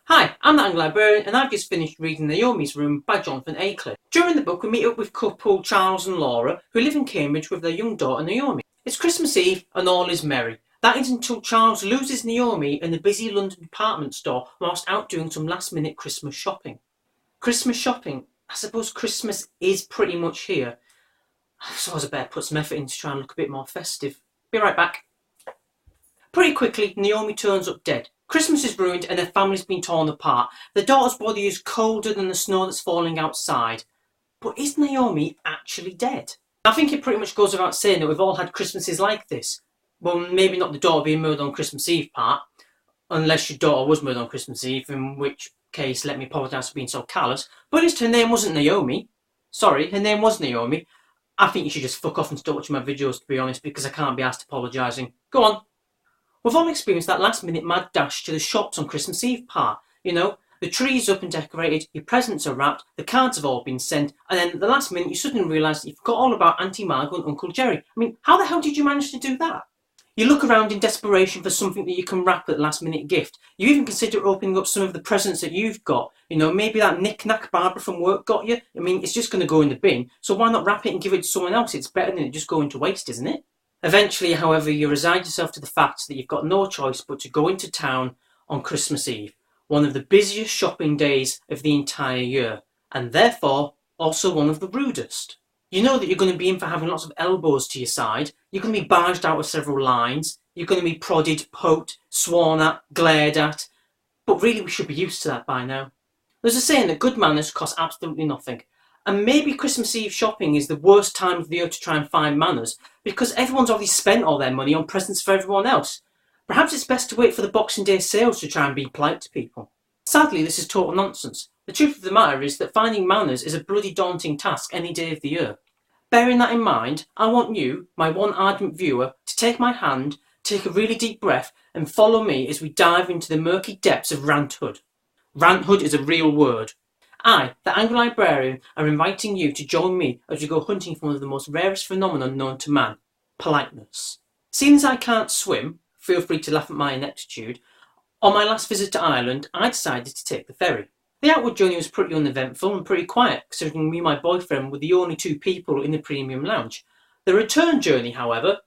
Hi, I'm the Librarian and I've just finished reading Naomi's Room by Jonathan Aycliffe. During the book we meet up with couple Charles and Laura who live in Cambridge with their young daughter Naomi. It's Christmas Eve and all is merry. That is until Charles loses Naomi in the busy London department store whilst out doing some last minute Christmas shopping. Christmas shopping? I suppose Christmas is pretty much here. I suppose I better put some effort in to try and look a bit more festive. Be right back. Pretty quickly, Naomi turns up dead. Christmas is ruined and their family's been torn apart. The daughter's body is colder than the snow that's falling outside. But is Naomi actually dead? I think it pretty much goes without saying that we've all had Christmases like this. Well, maybe not the daughter being murdered on Christmas Eve part, unless your daughter was murdered on Christmas Eve, in which case let me apologise for being so callous. But at least her name wasn't Naomi. Sorry, her name was Naomi. I think you should just fuck off and stop watching my videos, to be honest, because I can't be asked apologising. Go on. We've all experienced that last minute mad dash to the shops on Christmas Eve part. You know, the tree's up and decorated, your presents are wrapped, the cards have all been sent, and then at the last minute you suddenly realise that you forgot all about Auntie Margot and Uncle Jerry. I mean, how the hell did you manage to do that? You look around in desperation for something that you can wrap at the last minute gift. You even consider opening up some of the presents that you've got. You know, maybe that knick-knack Barbara from work got you. I mean, it's just going to go in the bin, so why not wrap it and give it to someone else? It's better than it just going to waste, isn't it? Eventually, however, you resign yourself to the fact that you've got no choice but to go into town on Christmas Eve, one of the busiest shopping days of the entire year, and therefore also one of the rudest. You know that you're going to be in for having lots of elbows to your side, you're going to be barged out of several lines, you're going to be prodded, poked, sworn at, glared at, but really we should be used to that by now. There's a saying that good manners cost absolutely nothing. And maybe Christmas Eve shopping is the worst time of the year to try and find manners, because everyone's already spent all their money on presents for everyone else. Perhaps it's best to wait for the Boxing Day sales to try and be polite to people. Sadly, this is total nonsense. The truth of the matter is that finding manners is a bloody daunting task any day of the year. Bearing that in mind, I want you, my one ardent viewer, to take my hand, take a really deep breath, and follow me as we dive into the murky depths of ranthood. Ranthood is a real word. I, the Angry Librarian, are inviting you to join me as we go hunting for one of the most rarest phenomena known to man, politeness. Seeing as I can't swim, feel free to laugh at my ineptitude, on my last visit to Ireland, I decided to take the ferry. The outward journey was pretty uneventful and pretty quiet, considering me and my boyfriend were the only two people in the premium lounge. The return journey, however,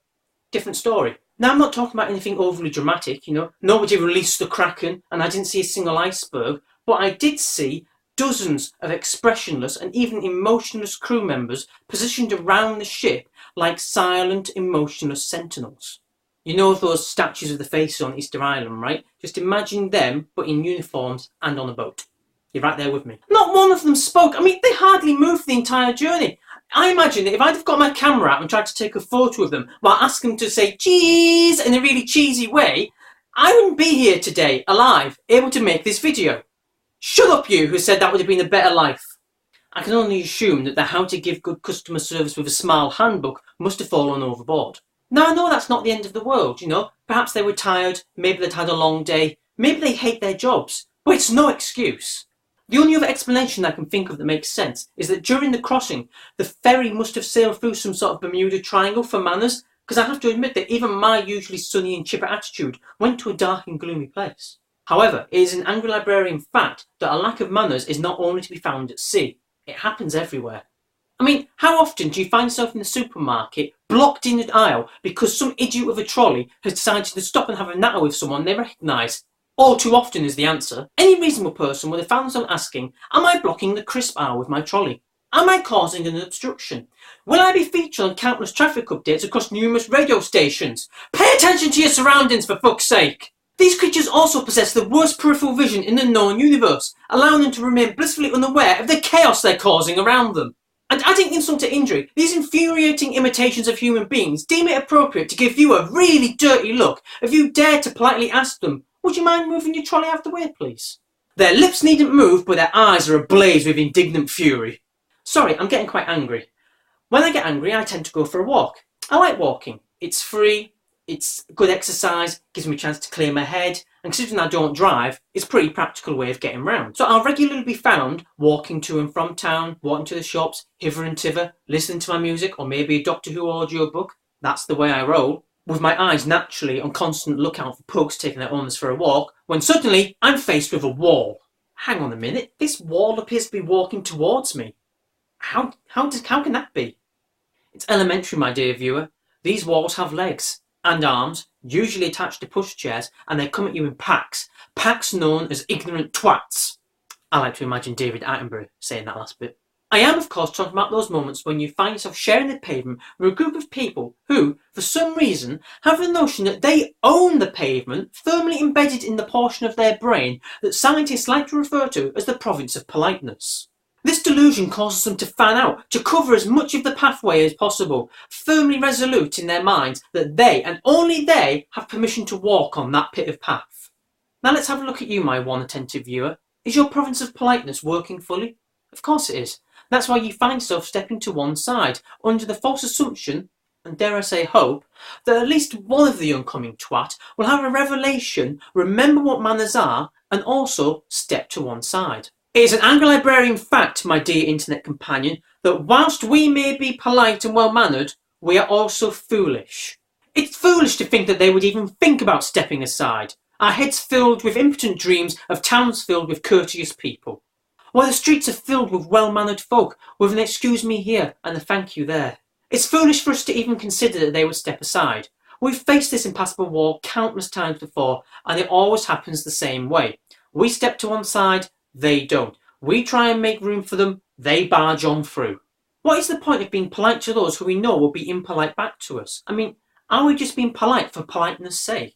different story. Now, I'm not talking about anything overly dramatic, you know, nobody released the Kraken and I didn't see a single iceberg, but I did see dozens of expressionless and even emotionless crew members positioned around the ship like silent, emotionless sentinels. You know those statues of the faces on Easter Island, right? Just imagine them, but in uniforms and on a boat. You're right there with me. Not one of them spoke. I mean, they hardly moved the entire journey. I imagine that if I'd have got my camera out and tried to take a photo of them while asking them to say cheese in a really cheesy way, I wouldn't be here today, alive, able to make this video. Shut up, you who said that would have been a better life. I can only assume that the How to Give Good Customer Service with a Smile handbook must have fallen overboard. Now, I know that's not the end of the world, you know. Perhaps they were tired, maybe they'd had a long day, maybe they hate their jobs, but it's no excuse. The only other explanation I can think of that makes sense is that during the crossing, the ferry must have sailed through some sort of Bermuda Triangle for manners, because I have to admit that even my usually sunny and chipper attitude went to a dark and gloomy place. However, it is an Angry Librarian fact that a lack of manners is not only to be found at sea, it happens everywhere. I mean, how often do you find yourself in the supermarket, blocked in an aisle because some idiot with a trolley has decided to stop and have a natter with someone they recognise? All too often is the answer. Any reasonable person would have found themselves asking, am I blocking the crisp aisle with my trolley? Am I causing an obstruction? Will I be featured on countless traffic updates across numerous radio stations? Pay attention to your surroundings, for fuck's sake! These creatures also possess the worst peripheral vision in the known universe, allowing them to remain blissfully unaware of the chaos they're causing around them. And adding insult to injury, these infuriating imitations of human beings deem it appropriate to give you a really dirty look if you dare to politely ask them, would you mind moving your trolley out of the way, please? Their lips needn't move, but their eyes are ablaze with indignant fury. Sorry, I'm getting quite angry. When I get angry, I tend to go for a walk. I like walking. It's free. It's good exercise, gives me a chance to clear my head, and considering I don't drive, it's a pretty practical way of getting round. So I'll regularly be found walking to and from town, walking to the shops, hither and thither, listening to my music, or maybe a Doctor Who audio book. That's the way I roll. with my eyes naturally on constant lookout for pugs taking their owners for a walk, when suddenly I'm faced with a wall. Hang on a minute, this wall appears to be walking towards me. How can that be? It's elementary, my dear viewer. These walls have legs and arms, usually attached to pushchairs, and they come at you in packs. Packs known as ignorant twats. I like to imagine David Attenborough saying that last bit. I am, of course, talking about those moments when you find yourself sharing the pavement with a group of people who, for some reason, have the notion that they own the pavement firmly embedded in the portion of their brain that scientists like to refer to as the province of politeness. This delusion causes them to fan out, to cover as much of the pathway as possible, firmly resolute in their minds that they, and only they, have permission to walk on that bit of path. Now let's have a look at you, my one attentive viewer. Is your province of politeness working fully? Of course it is. That's why you find yourself stepping to one side, under the false assumption, and dare I say hope, that at least one of the oncoming twat will have a revelation, remember what manners are, and also step to one side. It is an Anglo-Librarian fact, my dear internet companion, that whilst we may be polite and well-mannered, we are also foolish. It's foolish to think that they would even think about stepping aside, our heads filled with impotent dreams of towns filled with courteous people. While the streets are filled with well-mannered folk, with an excuse me here and a thank you there. It's foolish for us to even consider that they would step aside. We've faced this impassable wall countless times before, and it always happens the same way. We step to one side, they don't. We try and make room for them, they barge on through. What is the point of being polite to those who we know will be impolite back to us? I mean, are we just being polite for politeness' sake?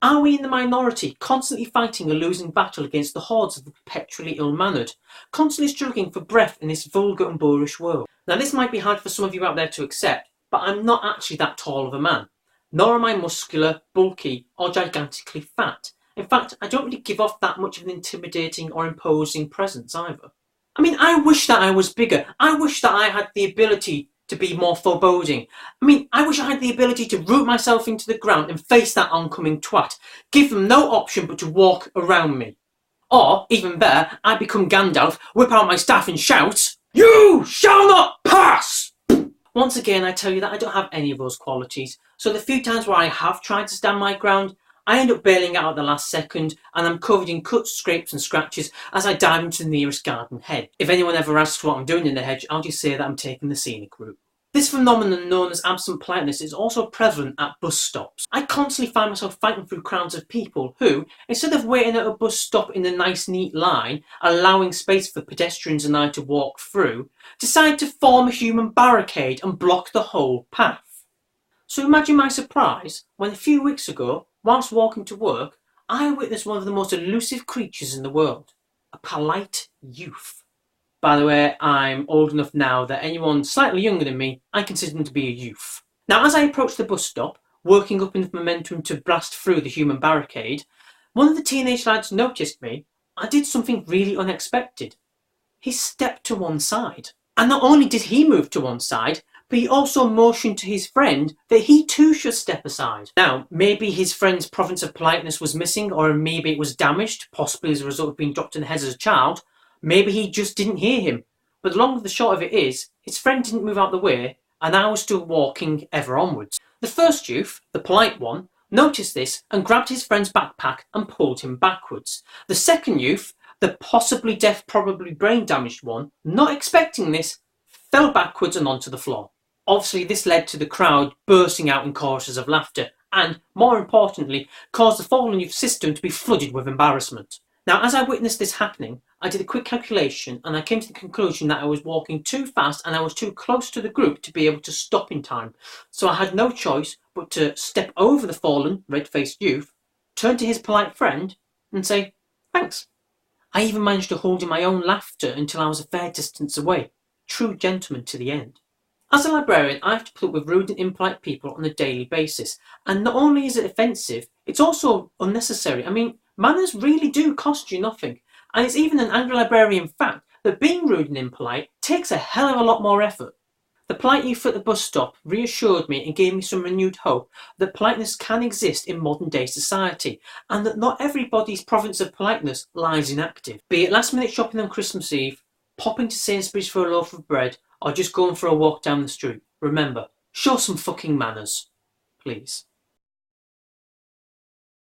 Are we in the minority, constantly fighting a losing battle against the hordes of the perpetually ill-mannered, constantly struggling for breath in this vulgar and boorish world? Now this might be hard for some of you out there to accept, but I'm not actually that tall of a man. Nor am I muscular, bulky, or gigantically fat. In fact, I don't really give off that much of an intimidating or imposing presence either. I mean, I wish that I was bigger. I wish that I had the ability to be more foreboding. I mean, I wish I had the ability to root myself into the ground and face that oncoming twat. Give them no option but to walk around me. Or, even better, I become Gandalf, whip out my staff and shout, "You shall not pass!" Once again, I tell you that I don't have any of those qualities. So the few times where I have tried to stand my ground, I end up bailing out at the last second, and I'm covered in cuts, scrapes and scratches as I dive into the nearest garden hedge. If anyone ever asks what I'm doing in the hedge, I'll just say that I'm taking the scenic route. This phenomenon known as absent politeness is also prevalent at bus stops. I constantly find myself fighting through crowds of people who, instead of waiting at a bus stop in a nice neat line, allowing space for pedestrians and I to walk through, decide to form a human barricade and block the whole path. So imagine my surprise when a few weeks ago, whilst walking to work, I witnessed one of the most elusive creatures in the world, a polite youth. By the way, I'm old enough now that anyone slightly younger than me, I consider them to be a youth. Now, as I approached the bus stop, working up enough momentum to blast through the human barricade, one of the teenage lads noticed me. I did something really unexpected. He stepped to one side. And not only did he move to one side, but he also motioned to his friend that he too should step aside. Now, maybe his friend's province of politeness was missing, or maybe it was damaged, possibly as a result of being dropped in the head as a child. Maybe he just didn't hear him. But the long and the short of it is, his friend didn't move out the way, and I was still walking ever onwards. The first youth, the polite one, noticed this and grabbed his friend's backpack and pulled him backwards. The second youth, the possibly deaf, probably brain damaged one, not expecting this, fell backwards and onto the floor. Obviously, this led to the crowd bursting out in choruses of laughter and, more importantly, caused the fallen youth system to be flooded with embarrassment. Now, as I witnessed this happening, I did a quick calculation and I came to the conclusion that I was walking too fast and I was too close to the group to be able to stop in time. So I had no choice but to step over the fallen, red-faced youth, turn to his polite friend and say, "Thanks." I even managed to hold in my own laughter until I was a fair distance away. True gentleman to the end. As a librarian, I have to put up with rude and impolite people on a daily basis. And not only is it offensive, it's also unnecessary. I mean, manners really do cost you nothing. And it's even an Anglo-Librarian fact that being rude and impolite takes a hell of a lot more effort. The polite youth at the bus stop reassured me and gave me some renewed hope that politeness can exist in modern day society, and that not everybody's province of politeness lies inactive. Be it last minute shopping on Christmas Eve, popping to Sainsbury's for a loaf of bread, or just going for a walk down the street. Remember, show some fucking manners, please.